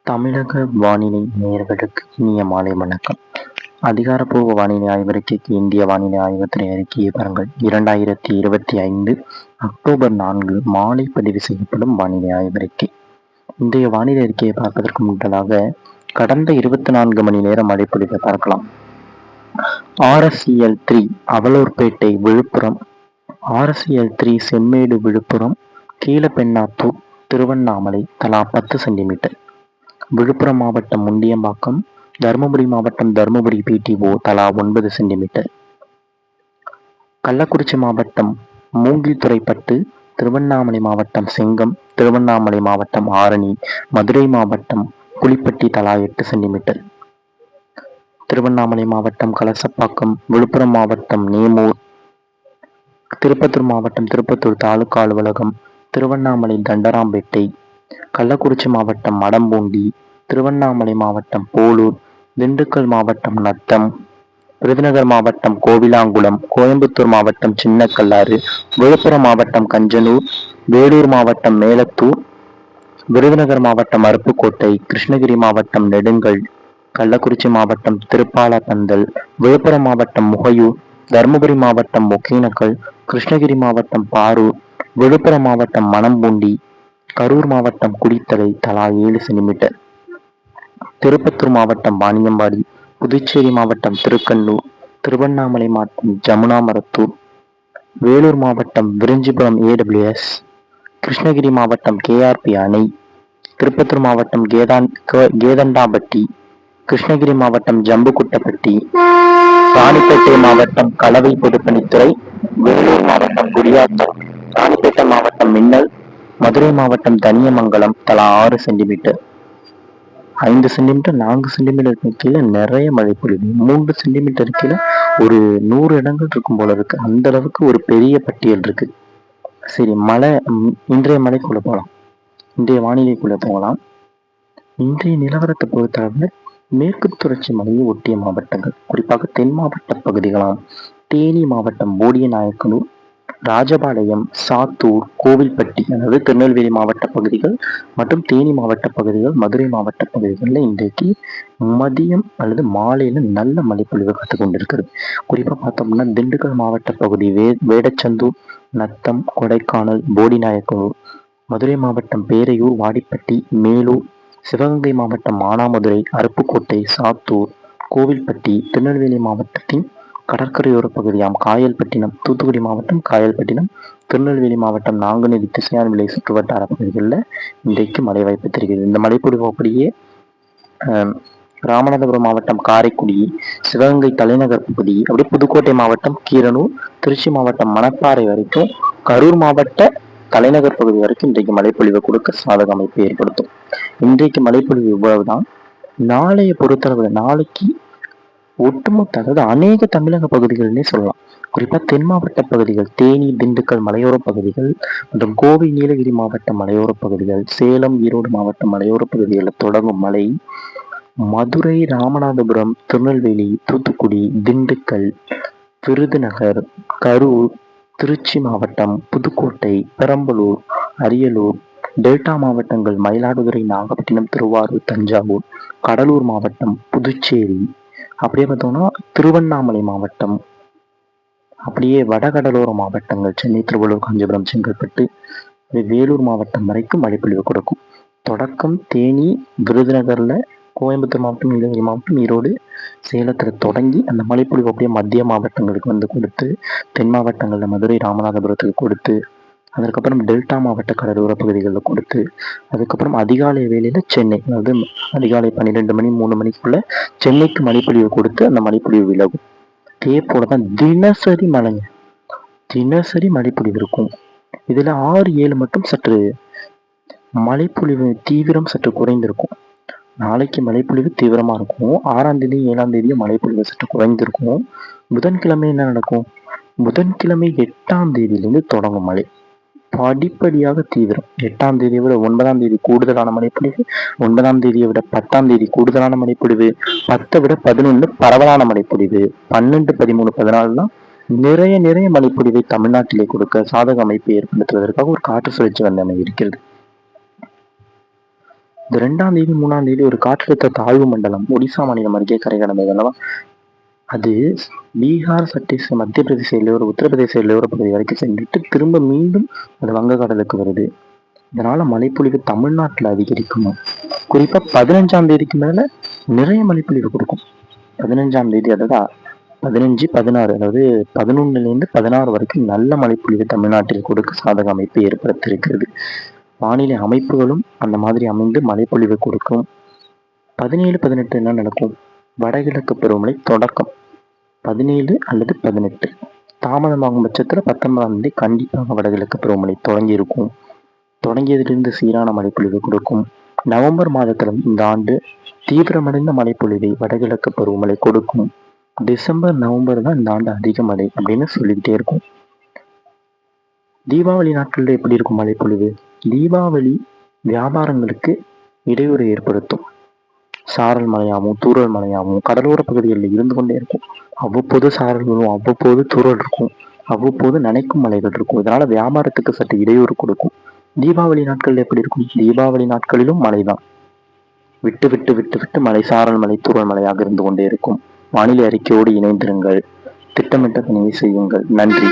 தமிழக வானிலை நேயர்களுக்கு இனிய மாலை வணக்கம். அதிகாரப்பூர்வ வானிலை ஆய்வறிக்கைக்கு இந்திய வானிலை ஆய்வுத்துறை அறிக்கையை பாருங்கள். 2025 அக்டோபர் 4 மாலை பதிவு செய்யப்படும் வானிலை ஆய்வறிக்கை. இன்றைய வானிலை அறிக்கையை பார்ப்பதற்கு முன்னதாக கடந்த 24 மணி நேரம் மழைப்பொழிவை பார்க்கலாம். RSEL3 அவலூர்பேட்டை விழுப்புரம், RSEL3 செம்மேடு விழுப்புரம், கீழப்பெண்ணாத்தூர் திருவண்ணாமலை தலா 10 சென்டிமீட்டர். விழுப்புரம் மாவட்டம் முண்டியம்பாக்கம், தருமபுரி மாவட்டம் தருமபுரி PTO தலா 9 சென்டிமீட்டர். கள்ளக்குறிச்சி மாவட்டம் மூங்கில்துறைப்பட்டு, திருவண்ணாமலை மாவட்டம் செங்கம், திருவண்ணாமலை மாவட்டம் ஆரணி, மதுரை மாவட்டம் புலிப்பட்டி தலா 8 சென்டிமீட்டர். திருவண்ணாமலை மாவட்டம் கலசப்பாக்கம், விழுப்புரம் மாவட்டம் நேமூர், திருப்பத்தூர் மாவட்டம் திருப்பத்தூர் தாலுகா அலுவலகம், திருவண்ணாமலை தண்டராம்பேட்டை, கள்ளக்குறிச்சி மாவட்டம் மடம்பூண்டி, திருவண்ணாமலை மாவட்டம் போலூர், திண்டுக்கல் மாவட்டம் நத்தம், விருதுநகர் மாவட்டம் கோவிலாங்குளம், கோயம்புத்தூர் மாவட்டம் சின்னக்கல்லாறு, விழுப்புரம் மாவட்டம் கஞ்சனூர், வேலூர் மாவட்டம் மேலத்தூர், விருதுநகர் மாவட்டம் அருப்புக்கோட்டை, கிருஷ்ணகிரி மாவட்டம் நெடுங்கல், கள்ளக்குறிச்சி மாவட்டம் திருப்பாலப்பந்தல், விழுப்புரம் மாவட்டம் முகையூர், தருமபுரி மாவட்டம் ஒகேனக்கல், கிருஷ்ணகிரி மாவட்டம் பாரூர், விழுப்புரம் மாவட்டம் மணம்பூண்டி, கரூர் மாவட்டம் குடித்தலை தலா 7 சென்டிமீட்டர். திருப்பத்தூர் மாவட்டம் வாணியம்பாடி, புதுச்சேரி மாவட்டம் திருக்கண்ணூர், திருவண்ணாமலை மாவட்டம் ஜமுனாமரத்தூர், வேலூர் மாவட்டம் விரிஞ்சிபுரம் AWS, கிருஷ்ணகிரி மாவட்டம் KRP அணை, திருப்பத்தூர் மாவட்டம் கேதண்டாம்பட்டி, கிருஷ்ணகிரி மாவட்டம் ஜம்புக்குட்டப்பட்டி, ராணிப்பேட்டை மாவட்டம் கலவை பொதுப்பணித்துறை, வேலூர் மாவட்டம் குடியாத்தம், ராணிப்பேட்டை மாவட்டம் மின்னல், மதுரை மாவட்டம் தனியமங்கலம் தலா 6 சென்டிமீட்டர். 5 சென்டிமீட்டர் 4 சென்டிமீட்டருக்கு கீழே நிறைய மழை பொழிவு. 3 சென்டிமீட்டர் கீழே ஒரு 100 இடங்கள் இருக்கும் போல இருக்கு. அந்த அளவுக்கு ஒரு பெரிய பட்டியல் இருக்கு. சரி, இன்றைய மழைக்குள்ள போகலாம். இன்றைய வானிலைக்குள்ள போகலாம். இன்றைய நிலவரத்தை பொறுத்தளவில் மேற்கு தொடர்ச்சி மலையை ஒட்டிய மாவட்டங்கள், குறிப்பாக தென் மாவட்ட பகுதிகளாம் தேனி மாவட்டம் போடியநாயக்கனூர், ராஜபாளையம், சாத்தூர், கோவில்பட்டி, அதாவது திருநெல்வேலி மாவட்ட பகுதிகள் மற்றும் தேனி மாவட்ட பகுதிகள், மதுரை மாவட்ட பகுதிகளில் இன்றைக்கு மதியம் அல்லது மாலையில நல்ல மழைப்பொழிவு காத்து கொண்டிருக்கிறது. குறிப்பா பார்த்தோம்னா திண்டுக்கல் மாவட்ட பகுதி வேடச்சந்தூர், நத்தம், கொடைக்கானல், போடிநாயக்கனூர், மதுரை மாவட்டம் பேரையூர், வாடிப்பட்டி, மேலூர், சிவகங்கை மாவட்டம் மானாமதுரை, அருப்புக்கோட்டை, சாத்தூர், கோவில்பட்டி, திருநெல்வேலி மாவட்டத்தின் கடற்கரையோர பகுதியாம் காயல்பட்டினம், தூத்துக்குடி மாவட்டம் காயல்பட்டினம், திருநெல்வேலி மாவட்டம் நாங்குநேரி, திசையான்விளை சுற்றுவட்டார பகுதிகளில் இன்றைக்கு மழை வாய்ப்பு தெரிகிறது. இந்த மழைப்பொழிவு அப்படியே ராமநாதபுரம் மாவட்டம் காரைக்குடி, சிவகங்கை தலைநகர் பகுதி, அப்படியே புதுக்கோட்டை மாவட்டம் கீரனூர், திருச்சி மாவட்டம் மணப்பாறை வரைக்கும், கரூர் மாவட்ட தலைநகர் பகுதி வரைக்கும் இன்றைக்கு மழைப்பொழிவு கொடுக்க சாதக அமைப்பு ஏற்படுத்தும். இன்றைக்கு மழைப்பொழிவு இவ்வளவுதான். நாளைய பொறுத்தளவு நாளைக்கு ஒட்டுமொத்த, அதாவது அநேக தமிழக பகுதிகளிலே சொல்லலாம். குறிப்பா தென் மாவட்ட பகுதிகள், தேனி, திண்டுக்கல் மலையோர பகுதிகள் மற்றும் கோவை, நீலகிரி மாவட்ட மலையோர பகுதிகள், சேலம், ஈரோடு மாவட்ட மலையோர பகுதிகளில் தொடங்கும் மழை மதுரை, ராமநாதபுரம், திருநெல்வேலி, தூத்துக்குடி, திண்டுக்கல், விருதுநகர், கரூர், திருச்சி மாவட்டம், புதுக்கோட்டை, பெரம்பலூர், அரியலூர், டெல்டா மாவட்டங்கள் மயிலாடுதுறை, நாகப்பட்டினம், திருவாரூர், தஞ்சாவூர், கடலூர் மாவட்டம், புதுச்சேரி, அப்படியே பார்த்தோம்னா திருவண்ணாமலை மாவட்டம், அப்படியே வடகடலோர மாவட்டங்கள் சென்னை, திருவள்ளூர், காஞ்சிபுரம், செங்கல்பட்டு, வேலூர் மாவட்டம் வரைக்கும் மழைப்பொழிவு கொடுக்கும். தொடக்கம் தேனி, விருதுநகர்ல, கோயம்புத்தூர் மாவட்டம், நீலகிரி மாவட்டம், ஈரோடு, சேலத்தில் தொடங்கி அந்த மழைப்பொழிவு அப்படியே மத்திய மாவட்டங்களுக்கு வந்து கொடுத்து, தென் மாவட்டங்களில் மதுரை, ராமநாதபுரத்துக்கு கொடுத்து, அதுக்கப்புறம் டெல்டா மாவட்ட கடலோர பகுதிகளில் கொடுத்து, அதுக்கப்புறம் அதிகாலை வேளையில சென்னை, அதாவது அதிகாலை 12 மணி 3 மணிக்குள்ள சென்னைக்கு மழைப்பொழிவு கொடுத்து அந்த மழைப்பொழிவு விலகும். அதே போலதான் தினசரி மழைங்க, தினசரி மழைப்பொழிவு இருக்கும். இதுல 6, 7 மட்டும் சற்று மழைப்பொழிவு தீவிரம் சற்று குறைந்திருக்கும். நாளைக்கு மழைப்பொழிவு தீவிரமா இருக்கும். 6ஆம் தேதி 7ஆம் தேதியும் மழைப்பொழிவு சற்று குறைந்திருக்கும். புதன்கிழமை என்ன நடக்கும்? புதன்கிழமை 8ஆம் தேதியிலிருந்து தொடங்கும் மழை படிப்படியாக தீவிரம். 8ஆம் தேதியை விட 9ஆம் தேதி கூடுதலான மழைப்பொழிவு, 9ஆம் தேதியை விட 10ஆம் தேதி கூடுதலான மழைப்பொழிவு, 10 விட 11 பரவலான மழைப்பொழிவு, 12, 13, 14 நிறைய மழைப்பொழிவை தமிழ்நாட்டிலே கொடுக்க சாதக அமைப்பை ஏற்படுத்துவதற்காக ஒரு காற்று சுழற்சி வந்து இருக்கிறது. இந்த 2ஆம் தேதி 3ஆம் தேதி ஒரு காற்றழுத்த தாழ்வு மண்டலம் ஒடிசா மாநிலம் அருகே கரை கடந்தது அல்லவா? அது பீகார், சத்தீஸ்கர், மத்திய பிரதேச எல்லையோர உத்தரப்பிரதேச எல்லையோர பகுதி வரைக்கும் சென்றுட்டு திரும்ப மீண்டும் அது வங்கக்கடலுக்கு வருது. இதனால மழைப்பொழிவு தமிழ்நாட்டில் அதிகரிக்குமா? குறிப்பா 15ஆம் தேதிக்கு மேல நிறைய மழைப்பொழிவு கொடுக்கும். 15ஆம் தேதி அதாவது 15, 16 அதாவது 11லேருந்து 16 வரைக்கும் நல்ல மழைப்பொழிவு தமிழ்நாட்டில் கொடுக்க சாதக அமைப்பு ஏற்படுத்தியிருக்கிறது. வானிலை அமைப்புகளும் அந்த மாதிரி அமைந்து மழைப்பொழிவு கொடுக்கும். 17, 18 என்ன நடக்கும்? வடகிழக்கு பருவமழை தொடக்கம் 17 அல்லது 18 தாமதமாகும் பட்சத்தில் 19ஆம் தேதி கண்டிப்பாக வடகிழக்கு பருவமழை தொடங்கி இருக்கும். தொடங்கியதிலிருந்து சீரான மழைப்பொழிவு கொடுக்கும். நவம்பர் மாதத்தில் இந்த ஆண்டு தீவிரமடைந்த மழைப்பொழிவை வடகிழக்கு பருவமழை கொடுக்கும். டிசம்பர், நவம்பர் தான் இந்த ஆண்டு அதிக மழை அப்படின்னு சொல்லிக்கிட்டே இருக்கும். தீபாவளி நாட்களில் எப்படி இருக்கும் மழைப்பொழிவு? தீபாவளி வியாபாரங்களுக்கு இடையூறு ஏற்படுத்தும். சாரல் மழையாகவும் தூறல் மழையாகவும் கடலோர பகுதிகளில் இருந்து கொண்டே இருக்கும். அவ்வப்போது சாரல் வரும், அவ்வப்போது தூறல் இருக்கும், அவ்வப்போது நனைக்கும் மலைகள் இருக்கும். இதனால வியாபாரத்துக்கு சற்று இடையூறு கொடுக்கும். தீபாவளி நாட்கள் எப்படி இருக்கும்? தீபாவளி நாட்களிலும் மழைதான். விட்டு விட்டு விட்டு விட்டு மழை, சாரல் மழை, தூறல் மழையாக இருந்து கொண்டே இருக்கும். வானிலை அறிக்கையோடு இணைந்திருங்கள். திட்டமிட்ட பணியை செய்யுங்கள். நன்றி.